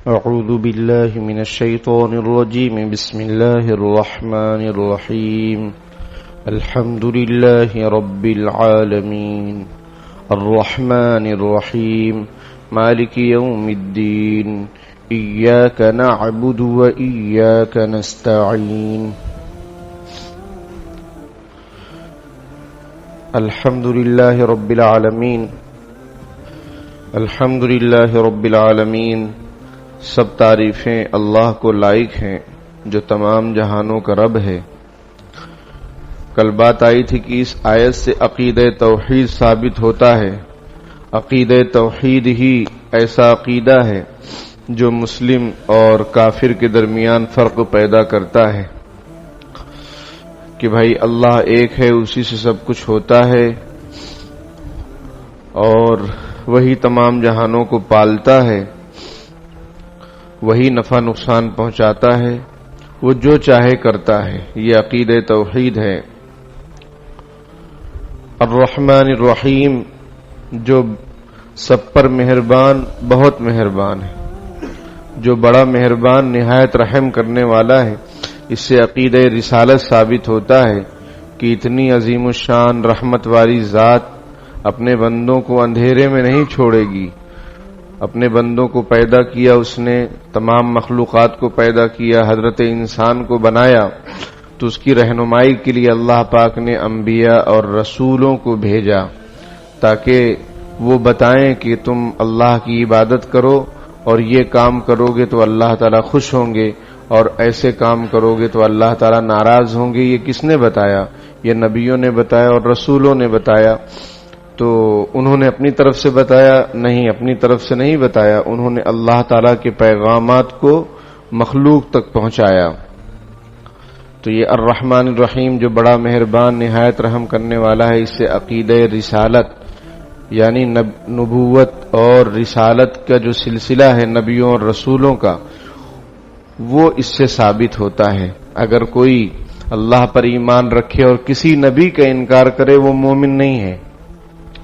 أعوذ بالله من الشيطان الرجيم. بسم الله الرحمن الرحيم. الحمد لله رب العالمين الرحمن الرحيم مالك يوم الدين إياك نعبد وإياك نستعين. الحمد لله رب العالمين الحمد لله رب العالمین. سب تعریفیں اللہ کو لائق ہیں جو تمام جہانوں کا رب ہے. کل بات آئی تھی کہ اس آیت سے عقیدہ توحید ثابت ہوتا ہے. عقیدہ توحید ہی ایسا عقیدہ ہے جو مسلم اور کافر کے درمیان فرق پیدا کرتا ہے کہ بھائی اللہ ایک ہے، اسی سے سب کچھ ہوتا ہے اور وہی تمام جہانوں کو پالتا ہے، وہی نفع نقصان پہنچاتا ہے، وہ جو چاہے کرتا ہے. یہ عقیدہ توحید ہے. الرحمن الرحیم، جو سب پر مہربان، بہت مہربان ہے، جو بڑا مہربان نہایت رحم کرنے والا ہے. اس سے عقیدہ رسالت ثابت ہوتا ہے کہ اتنی عظیم الشان رحمت والی ذات اپنے بندوں کو اندھیرے میں نہیں چھوڑے گی. اپنے بندوں کو پیدا کیا، اس نے تمام مخلوقات کو پیدا کیا، حضرت انسان کو بنایا، تو اس کی رہنمائی کے لیے اللہ پاک نے انبیاء اور رسولوں کو بھیجا تاکہ وہ بتائیں کہ تم اللہ کی عبادت کرو اور یہ کام کرو گے تو اللہ تعالیٰ خوش ہوں گے، اور ایسے کام کرو گے تو اللہ تعالیٰ ناراض ہوں گے. یہ کس نے بتایا؟ یہ نبیوں نے بتایا اور رسولوں نے بتایا. تو انہوں نے اپنی طرف سے بتایا؟ نہیں، اپنی طرف سے نہیں بتایا. انہوں نے اللہ تعالیٰ کے پیغامات کو مخلوق تک پہنچایا. تو یہ الرحمن الرحیم جو بڑا مہربان نہایت رحم کرنے والا ہے، اس سے عقیدہ رسالت یعنی نبوت اور رسالت کا جو سلسلہ ہے نبیوں اور رسولوں کا، وہ اس سے ثابت ہوتا ہے. اگر کوئی اللہ پر ایمان رکھے اور کسی نبی کا انکار کرے، وہ مومن نہیں ہے،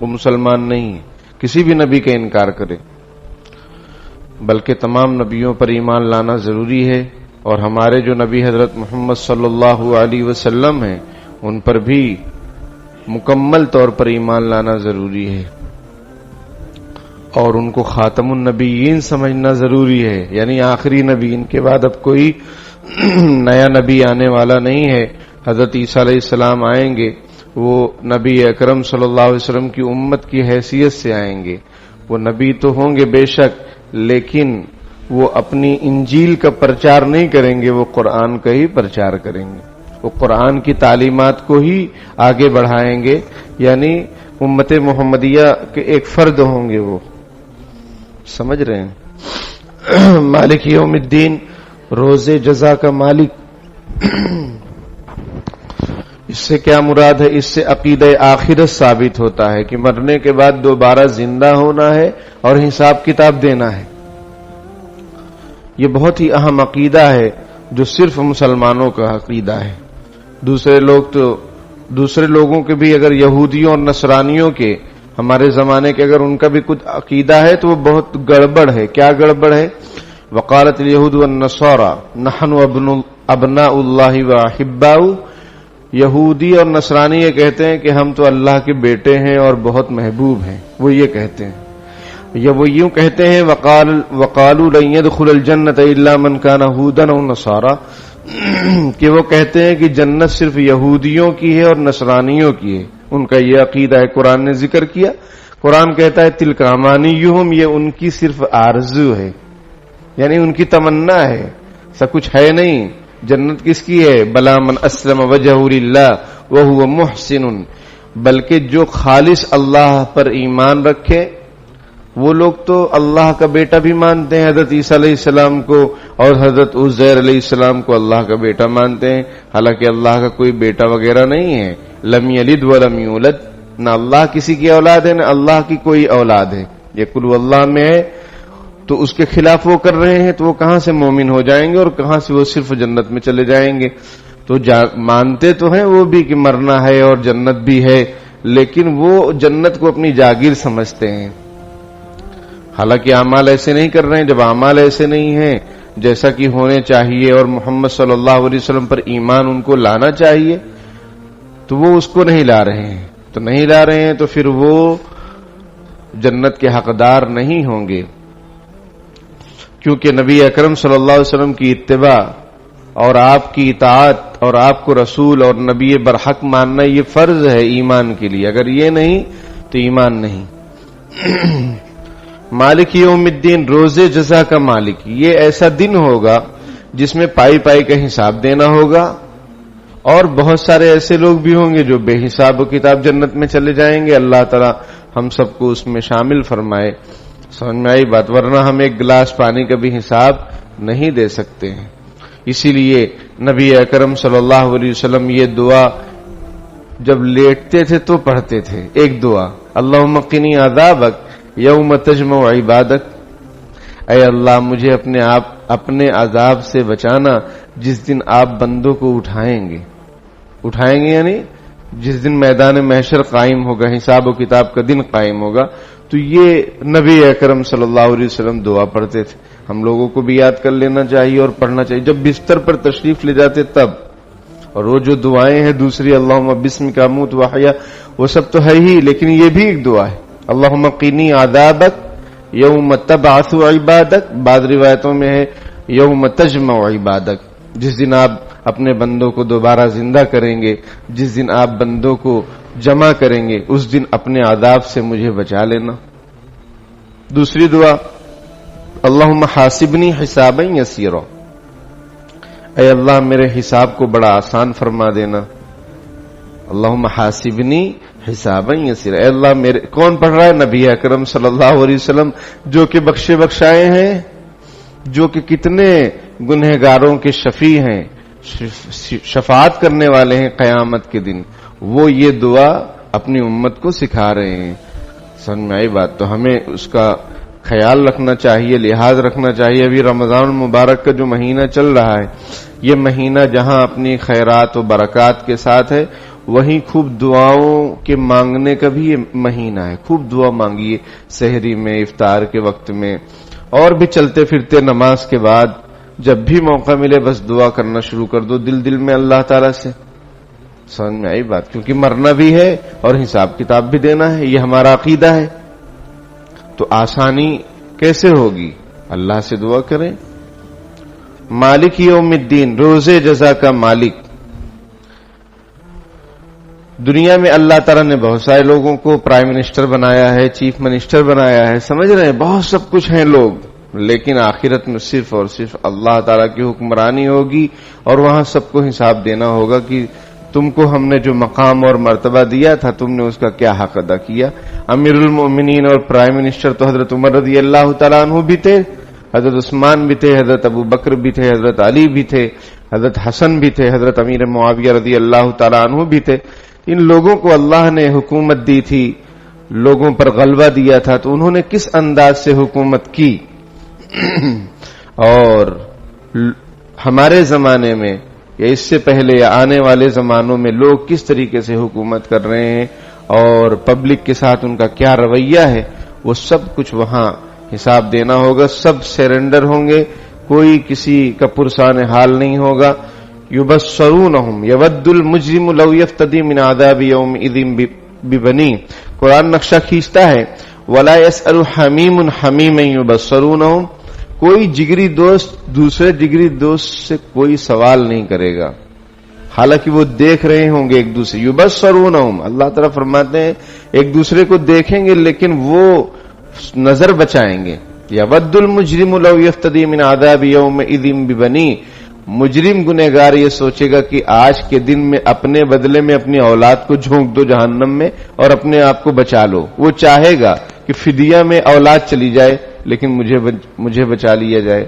وہ مسلمان نہیں ہے. کسی بھی نبی کا انکار کرے، بلکہ تمام نبیوں پر ایمان لانا ضروری ہے. اور ہمارے جو نبی حضرت محمد صلی اللہ علیہ وسلم ہیں، ان پر بھی مکمل طور پر ایمان لانا ضروری ہے، اور ان کو خاتم النبیین سمجھنا ضروری ہے، یعنی آخری نبی. ان کے بعد اب کوئی نیا نبی آنے والا نہیں ہے. حضرت عیسیٰ علیہ السلام آئیں گے، وہ نبی اکرم صلی اللہ علیہ وسلم کی امت کی حیثیت سے آئیں گے. وہ نبی تو ہوں گے بے شک، لیکن وہ اپنی انجیل کا پرچار نہیں کریں گے، وہ قرآن کا ہی پرچار کریں گے. وہ قرآن کی تعلیمات کو ہی آگے بڑھائیں گے، یعنی امت محمدیہ کے ایک فرد ہوں گے. وہ سمجھ رہے ہیں؟ مالک یوم الدین، روز جزا کا مالک. اس سے کیا مراد ہے؟ اس سے عقیدہ آخرت ثابت ہوتا ہے کہ مرنے کے بعد دوبارہ زندہ ہونا ہے اور حساب کتاب دینا ہے. یہ بہت ہی اہم عقیدہ ہے جو صرف مسلمانوں کا عقیدہ ہے. دوسرے لوگوں کے بھی، اگر یہودیوں اور نصرانیوں کے، ہمارے زمانے کے اگر ان کا بھی کچھ عقیدہ ہے تو وہ بہت گڑبڑ ہے. کیا گڑبڑ ہے؟ وقالت الیہود والنصارى نحن ابناء اللہ واحباؤہ. یہودی اور نصرانی یہ کہتے ہیں کہ ہم تو اللہ کے بیٹے ہیں اور بہت محبوب ہیں. وہ یہ کہتے ہیں، یا وہ یوں کہتے ہیں وقالوا لن يدخل الجنة الا من كان هودا او نصارى، کہ وہ کہتے ہیں کہ جنت صرف یہودیوں کی ہے اور نصرانیوں کی ہے. ان کا یہ عقیدہ ہے. قرآن نے ذکر کیا، قرآن کہتا ہے تلک امانیہم، یہ ان کی صرف آرزو ہے، یعنی ان کی تمنا ہے، ایسا کچھ ہے نہیں. جنت کس کی ہے؟ بلا من اسلم وجہہ للہ وہو محسن، بلکہ جو خالص اللہ پر ایمان رکھے. وہ لوگ تو اللہ کا بیٹا بھی مانتے ہیں حضرت عیسیٰ علیہ السلام کو، اور حضرت عزیر علیہ السلام کو اللہ کا بیٹا مانتے ہیں، حالانکہ اللہ کا کوئی بیٹا وغیرہ نہیں ہے. لم یلد ولم یولد، نہ اللہ کسی کی اولاد ہے نہ اللہ کی کوئی اولاد ہے. یہ قل اللہ میں ہے، تو اس کے خلاف وہ کر رہے ہیں، تو وہ کہاں سے مومن ہو جائیں گے اور کہاں سے وہ صرف جنت میں چلے جائیں گے؟ تو مانتے تو ہیں وہ بھی کہ مرنا ہے اور جنت بھی ہے، لیکن وہ جنت کو اپنی جاگیر سمجھتے ہیں. حالانکہ اعمال ایسے نہیں کر رہے ہیں. جب اعمال ایسے نہیں ہیں جیسا کہ ہونے چاہیے اور محمد صلی اللہ علیہ وسلم پر ایمان ان کو لانا چاہیے تو وہ اس کو نہیں لا رہے ہیں. تو نہیں لا رہے ہیں تو پھر وہ جنت کے حقدار نہیں ہوں گے، کیونکہ نبی اکرم صلی اللہ علیہ وسلم کی اتباع اور آپ کی اطاعت اور آپ کو رسول اور نبی برحق ماننا یہ فرض ہے ایمان کے لیے. اگر یہ نہیں تو ایمان نہیں. مالک یوم الدین، روز جزا کا مالک، یہ ایسا دن ہوگا جس میں پائی پائی کا حساب دینا ہوگا، اور بہت سارے ایسے لوگ بھی ہوں گے جو بے حساب و کتاب جنت میں چلے جائیں گے. اللہ تعالی ہم سب کو اس میں شامل فرمائے. سمجھ میں آئی بات؟ ورنہ ہم ایک گلاس پانی کا بھی حساب نہیں دے سکتے ہیں. اسی لیے نبی اکرم صلی اللہ علیہ وسلم یہ دعا جب لیٹتے تھے تو پڑھتے تھے. ایک دعا، اللہم قنی عذابک یوم تجمع عبادک، اے اللہ مجھے اپنے عذاب سے بچانا جس دن آپ بندوں کو اٹھائیں گے یعنی جس دن میدان محشر قائم ہوگا، حساب و کتاب کا دن قائم ہوگا. تو یہ نبی اکرم صلی اللہ علیہ وسلم دعا پڑھتے تھے. ہم لوگوں کو بھی یاد کر لینا چاہیے اور پڑھنا چاہیے. جب بستر پر تشریف لے جاتے تب. اور وہ جو دعائیں ہیں دوسری، اللہم بسمک اموت واحیا، وہ سب تو ہے ہی، لیکن یہ بھی ایک دعا ہے. اللہم قنی عذابک یوم تبعث عبادک، بعض روایتوں میں ہے یوم تجمع عبادک، جس دن آپ اپنے بندوں کو دوبارہ زندہ کریں گے، جس دن آپ بندوں کو جمع کریں گے، اس دن اپنے عذاب سے مجھے بچا لینا. دوسری دعا، اللہم حاسبنی حسابا یسیرا، اے اللہ میرے حساب کو بڑا آسان فرما دینا. اللہم حاسبنی حسابا یسیرا، اے اللہ میرے، کون پڑھ رہا ہے؟ نبی اکرم صلی اللہ علیہ وسلم، جو کہ بخشے بخشائے ہیں، جو کہ کتنے گنہگاروں کے شفیع ہیں، شفاعت کرنے والے ہیں قیامت کے دن. وہ یہ دعا اپنی امت کو سکھا رہے ہیں. سمجھ میں آئی بات؟ تو ہمیں اس کا خیال رکھنا چاہیے، لحاظ رکھنا چاہیے. ابھی رمضان المبارک کا جو مہینہ چل رہا ہے، یہ مہینہ جہاں اپنی خیرات و برکات کے ساتھ ہے، وہیں خوب دعاؤں کے مانگنے کا بھی یہ مہینہ ہے. خوب دعا مانگیے سحری میں، افطار کے وقت میں، اور بھی چلتے پھرتے نماز کے بعد. جب بھی موقع ملے بس دعا کرنا شروع کر دو دل میں اللہ تعالی سے. سمجھ میں آئی بات؟ کیونکہ مرنا بھی ہے اور حساب کتاب بھی دینا ہے، یہ ہمارا عقیدہ ہے. تو آسانی کیسے ہوگی؟ اللہ سے دعا کریں. مالک یوم الدین، روز جزا کا مالک. دنیا میں اللہ تعالیٰ نے بہت سارے لوگوں کو پرائم منسٹر بنایا ہے، چیف منسٹر بنایا ہے، سمجھ رہے ہیں، بہت سب کچھ ہیں لوگ، لیکن آخرت میں صرف اور صرف اللہ تعالیٰ کی حکمرانی ہوگی، اور وہاں سب کو حساب دینا ہوگا کہ تم کو ہم نے جو مقام اور مرتبہ دیا تھا تم نے اس کا کیا حق ادا کیا. امیر المؤمنین اور پرائم منسٹر تو حضرت عمر رضی اللہ تعالیٰ عنہ بھی تھے، حضرت عثمان بھی تھے، حضرت ابو بکر بھی تھے، حضرت علی بھی تھے، حضرت حسن بھی تھے، حضرت امیر معاویہ رضی اللہ تعالیٰ عنہ بھی تھے. ان لوگوں کو اللہ نے حکومت دی تھی، لوگوں پر غلبہ دیا تھا، تو انہوں نے کس انداز سے حکومت کی. اور ہمارے زمانے میں یا اس سے پہلے یا آنے والے زمانوں میں لوگ کس طریقے سے حکومت کر رہے ہیں اور پبلک کے ساتھ ان کا کیا رویہ ہے، وہ سب کچھ وہاں حساب دینا ہوگا. سب سیرنڈر ہوں گے، کوئی کسی کا پرسان حال نہیں ہوگا. یبصرونہم یود المجرم لو یفتدی من عذاب یومئذ ببنی، قرآن نقشہ کھینچتا ہے. ولا یسأل حمیم حمیما یبصرونہم، کوئی جگری دوست دوسرے جگری دوست سے کوئی سوال نہیں کرے گا، حالانکہ وہ دیکھ رہے ہوں گے ایک دوسرے. یبصرونہم، اللہ تعالیٰ فرماتے ہیں ایک دوسرے کو دیکھیں گے لیکن وہ نظر بچائیں گے. یود المجرم لو یفتدی من عذاب یومئذ ببنی، مجرم گنہگار یہ سوچے گا کہ آج کے دن میں اپنے بدلے میں اپنی اولاد کو جھونک دو جہنم میں اور اپنے آپ کو بچا لو. وہ چاہے گا کہ فدیہ میں اولاد چلی جائے لیکن مجھے بچا لیا جائے.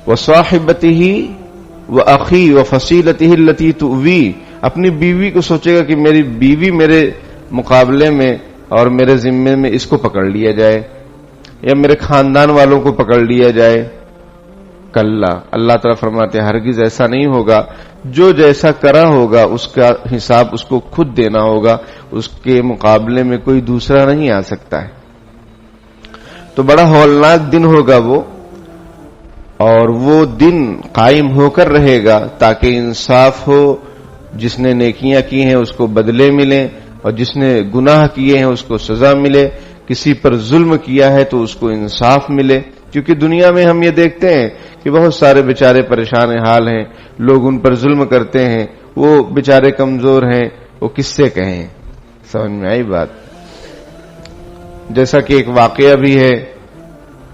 وصاحبتہ واخی وفصیلتہ التی تؤوی، اپنی بیوی کو سوچے گا کہ میری بیوی میرے مقابلے میں اور میرے ذمے میں اس کو پکڑ لیا جائے یا میرے خاندان والوں کو پکڑ لیا جائے. کلا، اللہ تعالیٰ فرماتے ہیں ہرگز ایسا نہیں ہوگا. جو جیسا کرا ہوگا اس کا حساب اس کو خود دینا ہوگا، اس کے مقابلے میں کوئی دوسرا نہیں آ سکتا ہے. تو بڑا ہولناک دن ہوگا وہ، اور وہ دن قائم ہو کر رہے گا تاکہ انصاف ہو، جس نے نیکیاں کی ہیں اس کو بدلے ملیں اور جس نے گناہ کیے ہیں اس کو سزا ملے، کسی پر ظلم کیا ہے تو اس کو انصاف ملے۔ کیونکہ دنیا میں ہم یہ دیکھتے ہیں کہ بہت سارے بیچارے پریشان حال ہیں، لوگ ان پر ظلم کرتے ہیں، وہ بیچارے کمزور ہیں، وہ کس سے کہیں؟ سمجھ میں آئی بات؟ جیسا کہ ایک واقعہ بھی ہے،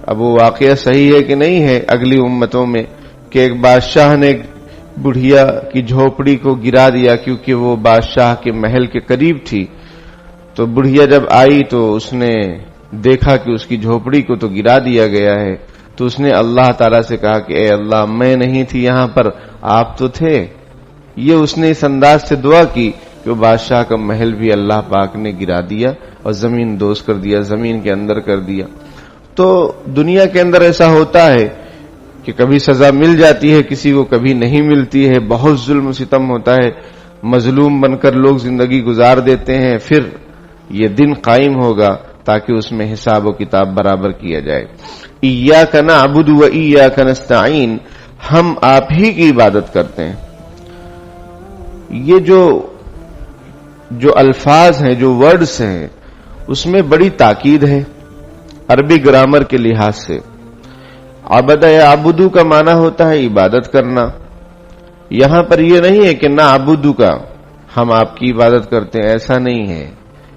اب وہ واقعہ صحیح ہے کہ نہیں ہے اگلی امتوں میں، کہ ایک بادشاہ نے بڑھیا کی جھوپڑی کو گرا دیا کیونکہ وہ بادشاہ کے محل کے قریب تھی۔ تو بڑھیا جب آئی تو اس نے دیکھا کہ اس کی جھوپڑی کو تو گرا دیا گیا ہے، تو اس نے اللہ تعالیٰ سے کہا کہ اے اللہ، میں نہیں تھی یہاں پر، آپ تو تھے۔ یہ اس نے اس انداز سے دعا کی کہ وہ بادشاہ کا محل بھی اللہ پاک نے گرا دیا اور زمین دوز کر دیا، زمین کے اندر کر دیا۔ تو دنیا کے اندر ایسا ہوتا ہے کہ کبھی سزا مل جاتی ہے کسی کو، کبھی نہیں ملتی ہے، بہت ظلم و ستم ہوتا ہے، مظلوم بن کر لوگ زندگی گزار دیتے ہیں۔ پھر یہ دن قائم ہوگا تاکہ اس میں حساب و کتاب برابر کیا جائے۔ ایاک نعبد و ایاک نستعین، ہم آپ ہی کی عبادت کرتے ہیں۔ یہ جو الفاظ ہیں، جو ورڈز ہیں، اس میں بڑی تاکید ہے عربی گرامر کے لحاظ سے۔ عبد یعبدو کا معنی ہوتا ہے عبادت کرنا۔ یہاں پر یہ نہیں ہے کہ نعبدو کا ہم آپ کی عبادت کرتے ہیں، ایسا نہیں ہے۔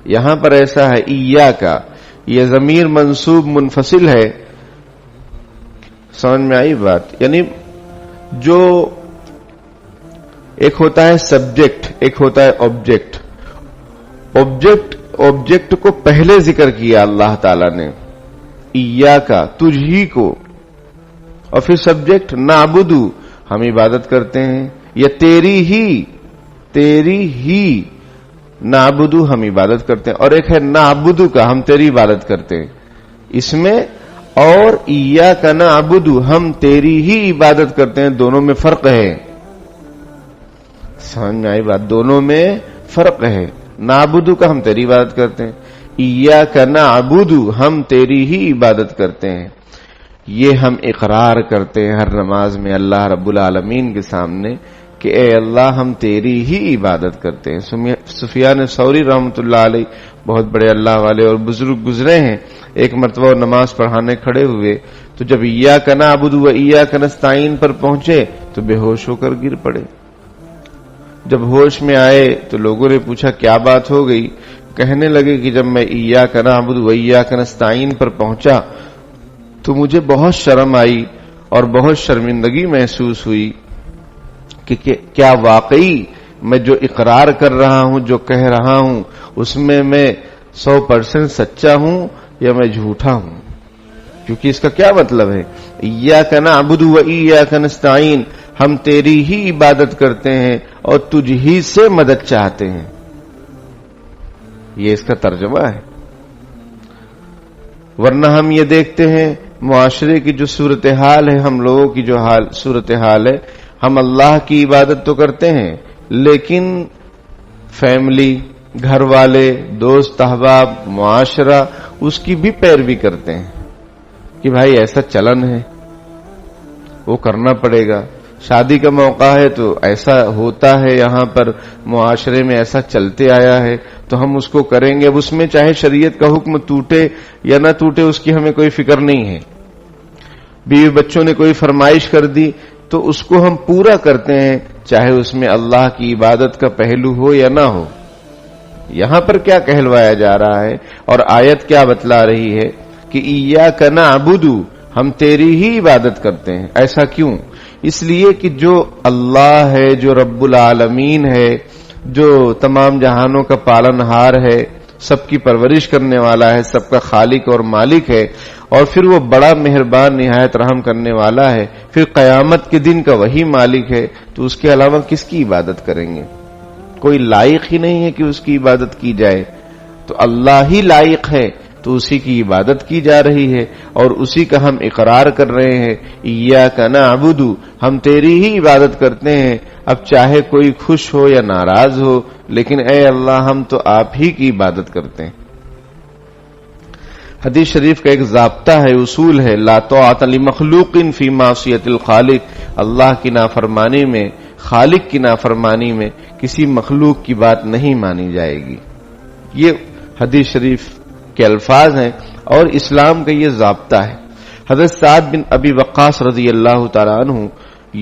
یہاں پر ایسا ہے ایاک، یہ ضمیر منصوب منفصل ہے۔ سمجھ میں آئی بات؟ یعنی جو ایک ہوتا ہے سبجیکٹ، ایک ہوتا ہے آبجیکٹ۔ آبجیکٹ کو پہلے ذکر کیا اللہ تعالی نے، ایاک، تجھ ہی کو، اور پھر سبجیکٹ نعبدو، ہم عبادت کرتے ہیں، یا تیری ہی نعبدو، ہم عبادت کرتے ہیں، اور ایک ہے نعبدو کا، ہم تیری عبادت کرتے ہیں۔ اس میں اور ایاک نعبدو، ہم تیری ہی عبادت کرتے ہیں، دونوں میں فرق ہے۔ سمجھ میں آئی بات؟ دونوں میں فرق ہے۔ نعبدو کا ہم تیری عبادت کرتے ہیں، ایاک نعبدو، ہم تیری ہی عبادت کرتے ہیں۔ یہ ہم اقرار کرتے ہیں ہر نماز میں اللہ رب العالمین کے سامنے کہ اے اللہ، ہم تیری ہی عبادت کرتے ہیں۔ سفیان ثوری رحمۃ اللہ علیہ بہت بڑے اللہ والے اور بزرگ گزرے ہیں، ایک مرتبہ نماز پڑھانے کھڑے ہوئے تو جب ایاک نعبد و ایاک نستعین پر پہنچے تو بے ہوش ہو کر گر پڑے۔ جب ہوش میں آئے تو لوگوں نے پوچھا کیا بات ہو گئی؟ کہنے لگے کہ جب میں ایاک نعبد و ایاک نستعین پر پہنچا تو مجھے بہت شرم آئی اور بہت شرمندگی محسوس ہوئی کہ کیا واقعی میں جو اقرار کر رہا ہوں، جو کہہ رہا ہوں، اس میں 100% سچا ہوں یا میں جھوٹا ہوں؟ کیونکہ اس کا کیا مطلب ہے؟ ایاک نعبد و ایاک نستعین، ہم تیری ہی عبادت کرتے ہیں اور تجھ ہی سے مدد چاہتے ہیں۔ یہ اس کا ترجمہ ہے۔ ورنہ ہم یہ دیکھتے ہیں معاشرے کی جو صورتحال ہے، ہم لوگوں کی جو صورتحال ہے، ہم اللہ کی عبادت تو کرتے ہیں لیکن فیملی، گھر والے، دوست احباب، معاشرہ اس کی بھی پیروی کرتے ہیں کہ بھائی ایسا چلن ہے، وہ کرنا پڑے گا۔ شادی کا موقع ہے تو ایسا ہوتا ہے، یہاں پر معاشرے میں ایسا چلتے آیا ہے تو ہم اس کو کریں گے۔ اب اس میں چاہے شریعت کا حکم ٹوٹے یا نہ ٹوٹے اس کی ہمیں کوئی فکر نہیں ہے۔ بیوی بچوں نے کوئی فرمائش کر دی تو اس کو ہم پورا کرتے ہیں، چاہے اس میں اللہ کی عبادت کا پہلو ہو یا نہ ہو۔ یہاں پر کیا کہلوایا جا رہا ہے اور آیت کیا بتلا رہی ہے کہ ایاک نعبد، ہم تیری ہی عبادت کرتے ہیں۔ ایسا کیوں؟ اس لیے کہ جو اللہ ہے، جو رب العالمین ہے، جو تمام جہانوں کا پالن ہار ہے، سب کی پرورش کرنے والا ہے، سب کا خالق اور مالک ہے، اور پھر وہ بڑا مہربان نہایت رحم کرنے والا ہے، پھر قیامت کے دن کا وہی مالک ہے، تو اس کے علاوہ کس کی عبادت کریں گے؟ کوئی لائق ہی نہیں ہے کہ اس کی عبادت کی جائے، تو اللہ ہی لائق ہے، تو اسی کی عبادت کی جا رہی ہے اور اسی کا ہم اقرار کر رہے ہیں۔ ایاک نعبد، ہم تیری ہی عبادت کرتے ہیں، اب چاہے کوئی خوش ہو یا ناراض ہو، لیکن اے اللہ، ہم تو آپ ہی کی عبادت کرتے ہیں۔ حدیث شریف کا ایک ضابطہ ہے، اصول ہے، لا طاعۃ لمخلوق فی معصیۃ الخالق، اللہ کی نافرمانی میں، خالق کی نافرمانی میں کسی مخلوق کی بات نہیں مانی جائے گی. یہ حدیث شریف کے الفاظ ہیں اور اسلام کا یہ ضابطہ ہے. حضرت سعد بن ابی وقاص رضی اللہ تعالی عنہ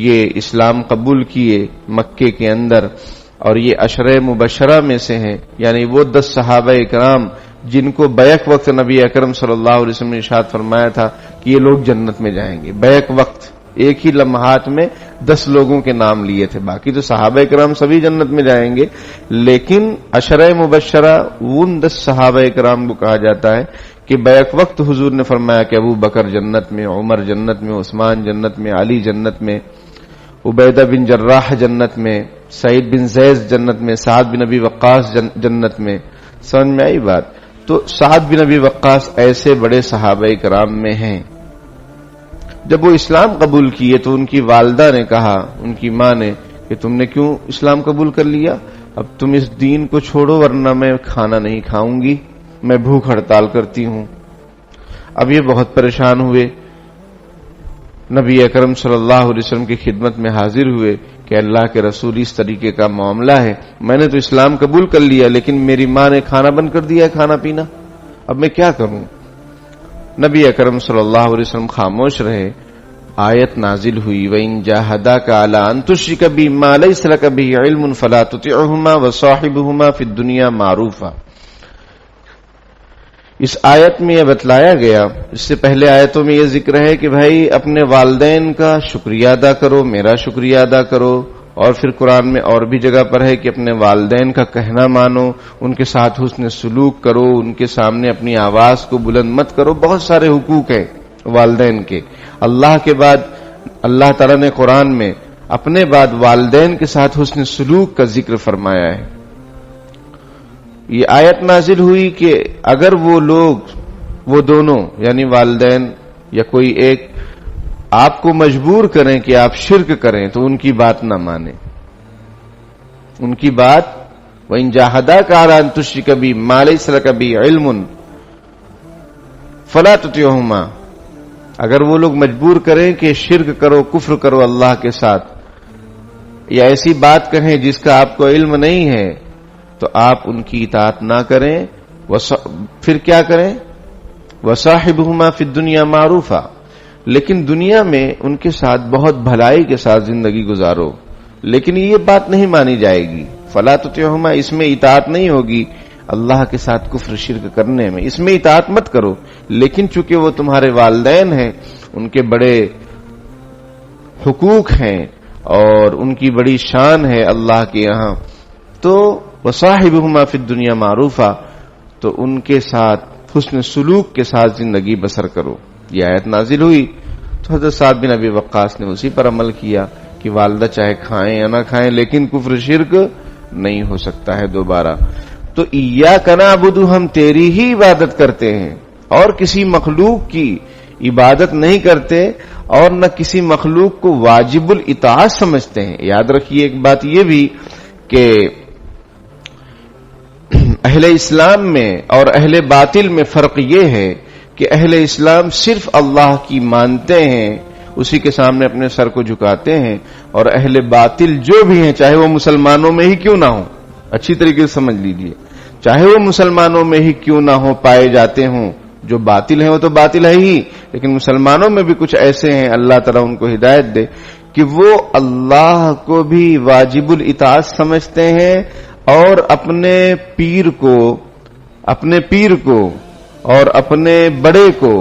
یہ اسلام قبول کیے مکے کے اندر، اور یہ عشرہ مبشرہ میں سے ہیں، یعنی وہ 10 صحابہ اکرام جن کو بیک وقت نبی اکرم صلی اللہ علیہ وسلم نے ارشاد فرمایا تھا کہ یہ لوگ جنت میں جائیں گے. بیک وقت ایک ہی لمحات میں 10 لوگوں کے نام لیے تھے، باقی تو صحابہ اکرام سبھی جنت میں جائیں گے، لیکن عشرہ مبشرہ ان 10 صحابہ اکرام کو کہا جاتا ہے کہ بیک وقت حضور نے فرمایا کہ ابو بکر جنت میں، عمر جنت میں، عثمان جنت میں، علی جنت میں، عبیدہ بن جراح جنت میں، سعید بن زید جنت میں، سعد بن ابی وقاص جنت میں. سمجھ میں آئی بات؟ تو سعد بن ابی وقاص ایسے بڑے صحابہ کرام میں ہیں. جب وہ اسلام قبول کیے تو ان کی والدہ نے کہا، ان کی ماں نے، کہ تم نے کیوں اسلام قبول کر لیا؟ اب تم اس دین کو چھوڑو ورنہ میں کھانا نہیں کھاؤں گی، میں بھوک ہڑتال کرتی ہوں. اب یہ بہت پریشان ہوئے، نبی اکرم صلی اللہ علیہ وسلم کی خدمت میں حاضر ہوئے کہ اللہ کے رسول اس طریقے کا معاملہ ہے، میں نے تو اسلام قبول کر لیا لیکن میری ماں نے کھانا بند کر دیا ہے، کھانا پینا، اب میں کیا کروں؟ نبی اکرم صلی اللہ علیہ وسلم خاموش رہے. آیت نازل ہوئی، وَإِن جَاهَدَاكَ عَلَىٰ أَن تُشْرِكَ بِي مَا لَيْسَ لَكَ بِهِ عِلْمٌ فَلَا تُطِعْهُمَا وَصَاحِبْهُمَا فِي الدُّنْيَا مَعْرُوفًا. اس آیت میں یہ بتلایا گیا، اس سے پہلے آیتوں میں یہ ذکر ہے کہ بھائی اپنے والدین کا شکریہ ادا کرو، میرا شکریہ ادا کرو، اور پھر قرآن میں اور بھی جگہ پر ہے کہ اپنے والدین کا کہنا مانو، ان کے ساتھ حسن سلوک کرو، ان کے سامنے اپنی آواز کو بلند مت کرو. بہت سارے حقوق ہیں والدین کے. اللہ کے بعد اللہ تعالیٰ نے قرآن میں اپنے بعد والدین کے ساتھ حسن سلوک کا ذکر فرمایا ہے. یہ آیت نازل ہوئی کہ اگر وہ لوگ، وہ دونوں یعنی والدین یا کوئی ایک، آپ کو مجبور کریں کہ آپ شرک کریں تو ان کی بات نہ مانیں. ان کی بات، وَإِن جَاهَدَاكَ عَلَىٰ أَن تُشْرِكَ بِي مَا لَيْسَ لَكَ بِهِ عِلْمٌ فَلَا تُطِعْهُمَا، اگر وہ لوگ مجبور کریں کہ شرک کرو، کفر کرو اللہ کے ساتھ، یا ایسی بات کہیں جس کا آپ کو علم نہیں ہے، تو آپ ان کی اطاعت نہ کریں. پھر کیا کریں؟ وَصَاحِبْهُمَا فِي الدُّنْيَا مَعْرُوفًا، لیکن دنیا میں ان کے ساتھ بہت بھلائی کے ساتھ زندگی گزارو. لیکن یہ بات نہیں مانی جائے گی، فَلَا تُطِعْهُمَا، اس میں اطاعت نہیں ہوگی اللہ کے ساتھ کفر شرک کرنے میں، اس میں اطاعت مت کرو. لیکن چونکہ وہ تمہارے والدین ہیں، ان کے بڑے حقوق ہیں اور ان کی بڑی شان ہے اللہ کے یہاں، تو وصاحبہما فی الدنیا معروفا، تو ان کے ساتھ حسن سلوک کے ساتھ زندگی بسر کرو. یہ آیت نازل ہوئی تو حضرت سعد بن ابی وقاص نے اسی پر عمل کیا کہ والدہ چاہے کھائیں یا نہ کھائیں لیکن کفر شرک نہیں ہو سکتا ہے دوبارہ. تو ایاک نعبد، ہم تیری ہی عبادت کرتے ہیں اور کسی مخلوق کی عبادت نہیں کرتے اور نہ کسی مخلوق کو واجب الاطاعت سمجھتے ہیں. یاد رکھیے ایک بات یہ بھی کہ اہل اسلام میں اور اہل باطل میں فرق یہ ہے کہ اہل اسلام صرف اللہ کی مانتے ہیں، اسی کے سامنے اپنے سر کو جھکاتے ہیں، اور اہل باطل جو بھی ہیں چاہے وہ مسلمانوں میں ہی کیوں نہ ہوں، اچھی طریقے سے سمجھ لیجئے، چاہے وہ مسلمانوں میں ہی کیوں نہ ہو پائے جاتے ہوں، جو باطل ہیں وہ تو باطل ہے ہی، لیکن مسلمانوں میں بھی کچھ ایسے ہیں، اللہ تعالیٰ ان کو ہدایت دے، کہ وہ اللہ کو بھی واجب الاطاعت سمجھتے ہیں اور اپنے پیر کو اور اپنے بڑے کو،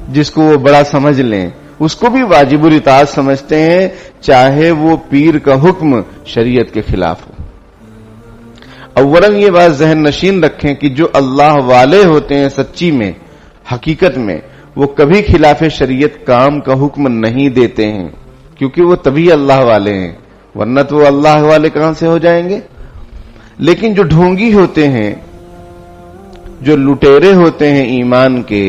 جس کو وہ بڑا سمجھ لیں، اس کو بھی واجب الاطاعت سمجھتے ہیں، چاہے وہ پیر کا حکم شریعت کے خلاف ہو. اولاً یہ بات ذہن نشین رکھیں کہ جو اللہ والے ہوتے ہیں سچی میں، حقیقت میں، وہ کبھی خلاف شریعت کام کا حکم نہیں دیتے ہیں، کیونکہ وہ تبھی اللہ والے ہیں، ورنہ تو وہ اللہ والے کہاں سے ہو جائیں گے. لیکن جو ڈھونگی ہوتے ہیں، جو لٹیرے ہوتے ہیں ایمان کے،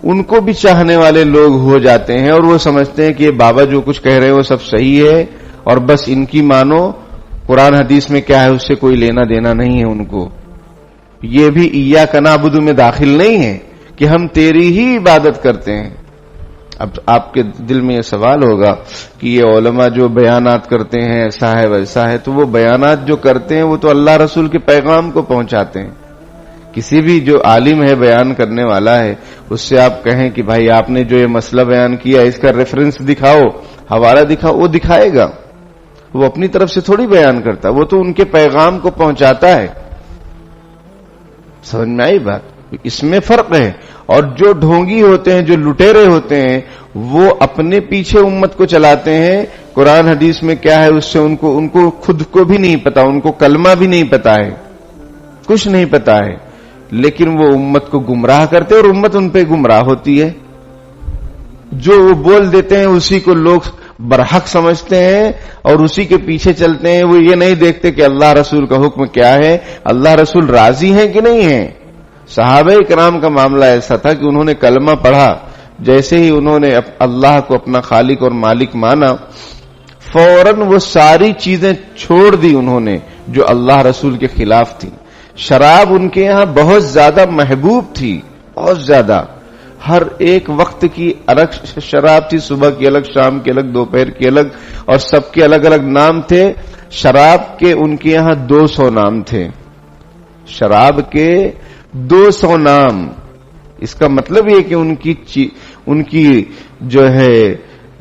ان کو بھی چاہنے والے لوگ ہو جاتے ہیں اور وہ سمجھتے ہیں کہ یہ بابا جو کچھ کہہ رہے ہیں وہ سب صحیح ہے اور بس ان کی مانو، قرآن حدیث میں کیا ہے اس سے کوئی لینا دینا نہیں ہے ان کو. یہ بھی ایاک نعبد میں داخل نہیں ہے کہ ہم تیری ہی عبادت کرتے ہیں. اب آپ کے دل میں یہ سوال ہوگا کہ یہ علماء جو بیانات کرتے ہیں ایسا ہے ویسا ہے، تو وہ بیانات جو کرتے ہیں وہ تو اللہ رسول کے پیغام کو پہنچاتے ہیں. کسی بھی جو عالم ہے بیان کرنے والا ہے اس سے آپ کہیں کہ بھائی آپ نے جو یہ مسئلہ بیان کیا اس کا ریفرنس دکھاؤ، حوالہ دکھاؤ، وہ دکھائے گا. وہ اپنی طرف سے تھوڑی بیان کرتا، وہ تو ان کے پیغام کو پہنچاتا ہے. سمجھ میں آئی بات؟ اس میں فرق ہے. اور جو ڈھونگی ہوتے ہیں، جو لٹیرے ہوتے ہیں، وہ اپنے پیچھے امت کو چلاتے ہیں. قرآن حدیث میں کیا ہے اس سے ان کو خود کو بھی نہیں پتا، ان کو کلمہ بھی نہیں پتا ہے، کچھ نہیں پتا ہے، لیکن وہ امت کو گمراہ کرتے اور امت ان پہ گمراہ ہوتی ہے. جو وہ بول دیتے ہیں اسی کو لوگ برحق سمجھتے ہیں اور اسی کے پیچھے چلتے ہیں. وہ یہ نہیں دیکھتے کہ اللہ رسول کا حکم کیا ہے، اللہ رسول راضی ہیں کہ نہیں ہیں. صحابہ کرام کا معاملہ ایسا تھا کہ انہوں نے کلمہ پڑھا، جیسے ہی انہوں نے اللہ کو اپنا خالق اور مالک مانا، فوراً وہ ساری چیزیں چھوڑ دی انہوں نے جو اللہ رسول کے خلاف تھی. شراب ان کے یہاں بہت زیادہ محبوب تھی، بہت زیادہ. ہر ایک وقت کی الگ شراب تھی، صبح کی الگ، شام کی الگ، دوپہر کی الگ، اور سب کے الگ الگ نام تھے. شراب کے ان کے یہاں 200 نام تھے. شراب کے 200 نام. اس کا مطلب یہ کہ ان کی جو ہے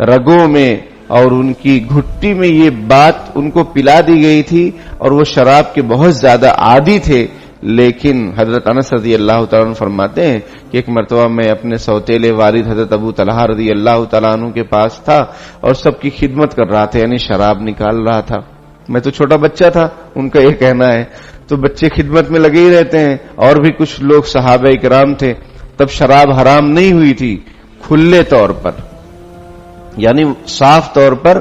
رگوں میں اور ان کی گھٹی میں یہ بات ان کو پلا دی گئی تھی اور وہ شراب کے بہت زیادہ عادی تھے. لیکن حضرت انس رضی اللہ تعالیٰ عنہ فرماتے ہیں کہ ایک مرتبہ میں اپنے سوتیلے والد حضرت ابو طلحہ رضی اللہ تعالیٰ عنہ کے پاس تھا اور سب کی خدمت کر رہا تھا، یعنی شراب نکال رہا تھا. میں تو چھوٹا بچہ تھا، ان کا یہ کہنا ہے، تو بچے خدمت میں لگے ہی رہتے ہیں. اور بھی کچھ لوگ صحابہ کرام تھے. تب شراب حرام نہیں ہوئی تھی کھلے طور پر، یعنی صاف طور پر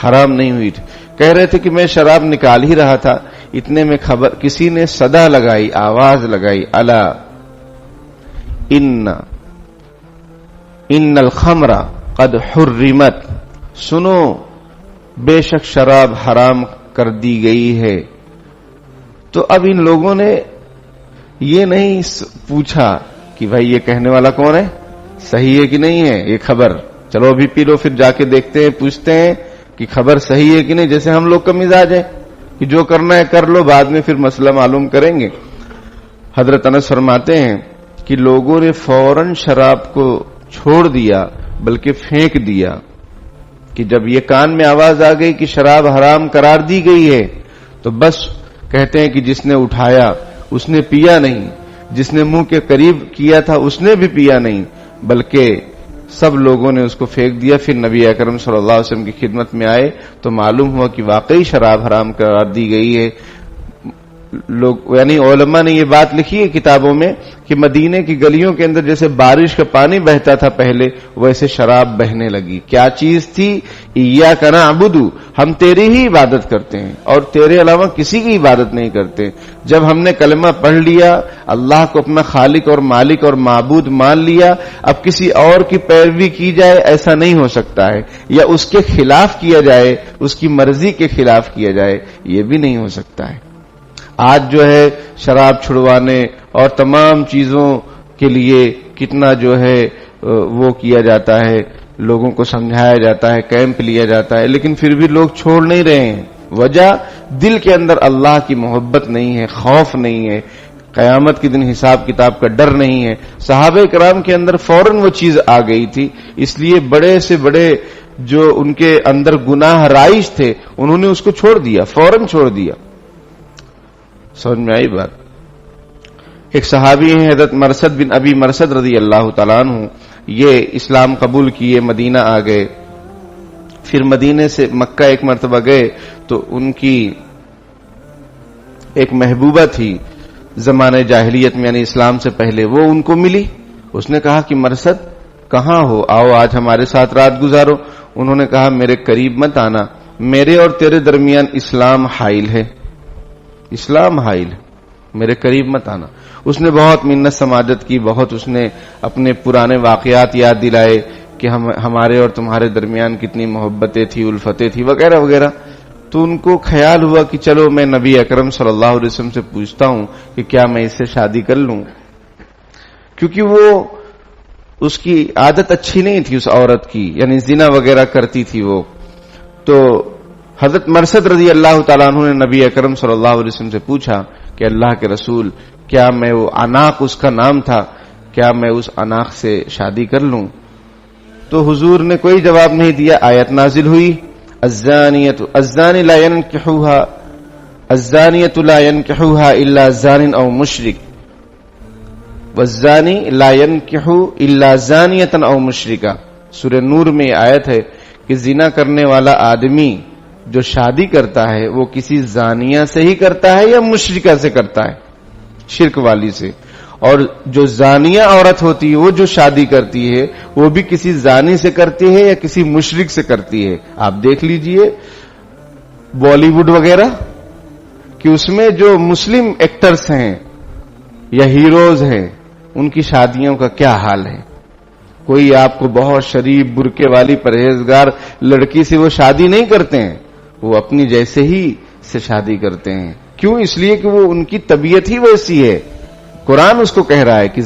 حرام نہیں ہوئی تھی. کہہ رہے تھے کہ میں شراب نکال ہی رہا تھا، اتنے میں خبر کسی نے صدا لگائی، آواز لگائی، الا ان الخمر قد حرمت، سنو بے شک شراب حرام کر دی گئی ہے. تو اب ان لوگوں نے یہ نہیں پوچھا کہ بھائی یہ کہنے والا کون ہے، صحیح ہے کہ نہیں ہے یہ خبر، چلو ابھی پی لو، پھر جا کے دیکھتے ہیں، پوچھتے ہیں کہ خبر صحیح ہے کہ نہیں. جیسے ہم لوگ کا مزاج ہے کہ جو کرنا ہے کر لو، بعد میں پھر مسئلہ معلوم کریں گے. حضرت انس فرماتے ہیں کہ لوگوں نے فوراً شراب کو چھوڑ دیا، بلکہ پھینک دیا. کہ جب یہ کان میں آواز آ گئی کہ شراب حرام قرار دی گئی ہے تو بس کہتے ہیں کہ جس نے اٹھایا اس نے پیا نہیں، جس نے منہ کے قریب کیا تھا اس نے بھی پیا نہیں، بلکہ سب لوگوں نے اس کو پھینک دیا. پھر نبی اکرم صلی اللہ علیہ وسلم کی خدمت میں آئے تو معلوم ہوا کہ واقعی شراب حرام قرار دی گئی ہے. لوگ یعنی علماء نے یہ بات لکھی ہے کتابوں میں کہ مدینے کی گلیوں کے اندر جیسے بارش کا پانی بہتا تھا پہلے، ویسے شراب بہنے لگی. کیا چیز تھی؟ ایاک نعبد، ہم تیری ہی عبادت کرتے ہیں اور تیرے علاوہ کسی کی عبادت نہیں کرتے. جب ہم نے کلمہ پڑھ لیا، اللہ کو اپنا خالق اور مالک اور معبود مان لیا، اب کسی اور کی پیروی کی جائے ایسا نہیں ہو سکتا ہے، یا اس کے خلاف کیا جائے، اس کی مرضی کے خلاف کیا جائے، یہ بھی نہیں ہو سکتا ہے. آج جو ہے شراب چھڑوانے اور تمام چیزوں کے لیے کتنا جو ہے وہ کیا جاتا ہے، لوگوں کو سمجھایا جاتا ہے، کیمپ لیا جاتا ہے، لیکن پھر بھی لوگ چھوڑ نہیں رہے ہیں. وجہ دل کے اندر اللہ کی محبت نہیں ہے، خوف نہیں ہے، قیامت کے دن حساب کتاب کا ڈر نہیں ہے. صحابہ کرام کے اندر فوراً وہ چیز آ گئی تھی، اس لیے بڑے سے بڑے جو ان کے اندر گناہ رائج تھے انہوں نے اس کو چھوڑ دیا، فوراً چھوڑ دیا. سمجھ میں آئی بات؟ ایک صحابی ہیں حضرت مرثد بن ابی مرثد رضی اللہ تعالیٰ عنہ، یہ اسلام قبول کیے، مدینہ آ گئے. پھر مدینے سے مکہ ایک مرتبہ گئے تو ان کی ایک محبوبہ تھی زمانے جاہلیت میں، یعنی اسلام سے پہلے، وہ ان کو ملی. اس نے کہا کہ مرثد کہاں ہو، آؤ آج ہمارے ساتھ رات گزارو. انہوں نے کہا میرے قریب مت آنا، میرے اور تیرے درمیان اسلام حائل ہے، اسلام حائل، میرے قریب مت آنا. اس نے بہت منت سماجت کی، بہت اس نے اپنے پرانے واقعات یاد دلائے کہ ہمارے اور تمہارے درمیان کتنی محبتیں تھی، الفتیں تھی وغیرہ وغیرہ. تو ان کو خیال ہوا کہ چلو میں نبی اکرم صلی اللہ علیہ وسلم سے پوچھتا ہوں کہ کیا میں اس سے شادی کر لوں، کیونکہ وہ اس کی عادت اچھی نہیں تھی اس عورت کی، یعنی زنا وغیرہ کرتی تھی وہ. تو حضرت مرثد رضی اللہ تعالیٰ عنہ نے نبی اکرم صلی اللہ علیہ وسلم سے پوچھا کہ اللہ کے رسول، کیا میں وہ عناق اس کا نام تھا، کیا میں اس عناق سے شادی کر لوں؟ تو حضور نے کوئی جواب نہیں دیا. آیت نازل ہوئی، الزانی لا ينكحوها الا زان او مشرک والزانی لا ينكح الا زانیۃ او مشرکہ. سورہ نور میں آیت ہے کہ زنا کرنے والا آدمی جو شادی کرتا ہے وہ کسی زانیہ سے ہی کرتا ہے یا مشرکہ سے کرتا ہے، شرک والی سے. اور جو زانیہ عورت ہوتی ہے وہ جو شادی کرتی ہے وہ بھی کسی زانی سے کرتی ہے یا کسی مشرک سے کرتی ہے. آپ دیکھ لیجئے بالی ووڈ وغیرہ کہ اس میں جو مسلم ایکٹرز ہیں یا ہیروز ہیں ان کی شادیوں کا کیا حال ہے. کوئی آپ کو بہت شریف برقعے والی پرہیزگار لڑکی سے وہ شادی نہیں کرتے ہیں، وہ اپنی جیسے ہی سے شادی کرتے ہیں. کیوں؟ اس لیے کہ وہ ان کی طبیعت ہی ویسی ہے. قرآن اس کو کہہ رہا ہے کہ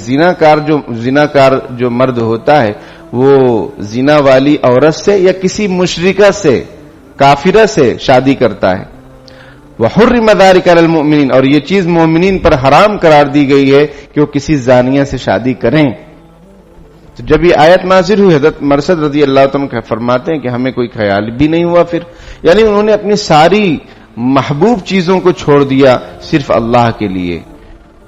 زناکار جو مرد ہوتا ہے وہ زنا والی عورت سے یا کسی مشرکہ سے، کافرہ سے شادی کرتا ہے. وحرم ذلک علی المؤمنین، اور یہ چیز مومنین پر حرام قرار دی گئی ہے کہ وہ کسی زانیہ سے شادی کریں. تو جب یہ آیت نازل ہوئی حضرت مرثد رضی اللہ عنہ فرماتے ہیں کہ ہمیں کوئی خیال بھی نہیں ہوا پھر، یعنی انہوں نے اپنی ساری محبوب چیزوں کو چھوڑ دیا صرف اللہ کے لیے.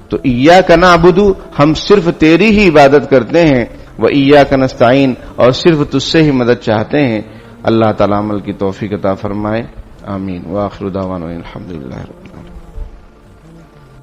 تو ایاک نعبد، ہم صرف تیری ہی عبادت کرتے ہیں، و ایاک نستعین، اور صرف تجھ سے ہی مدد چاہتے ہیں. اللہ تعالی عمل کی توفیق عطا فرمائے. آمین. وآخر دعوانا الحمدللہ.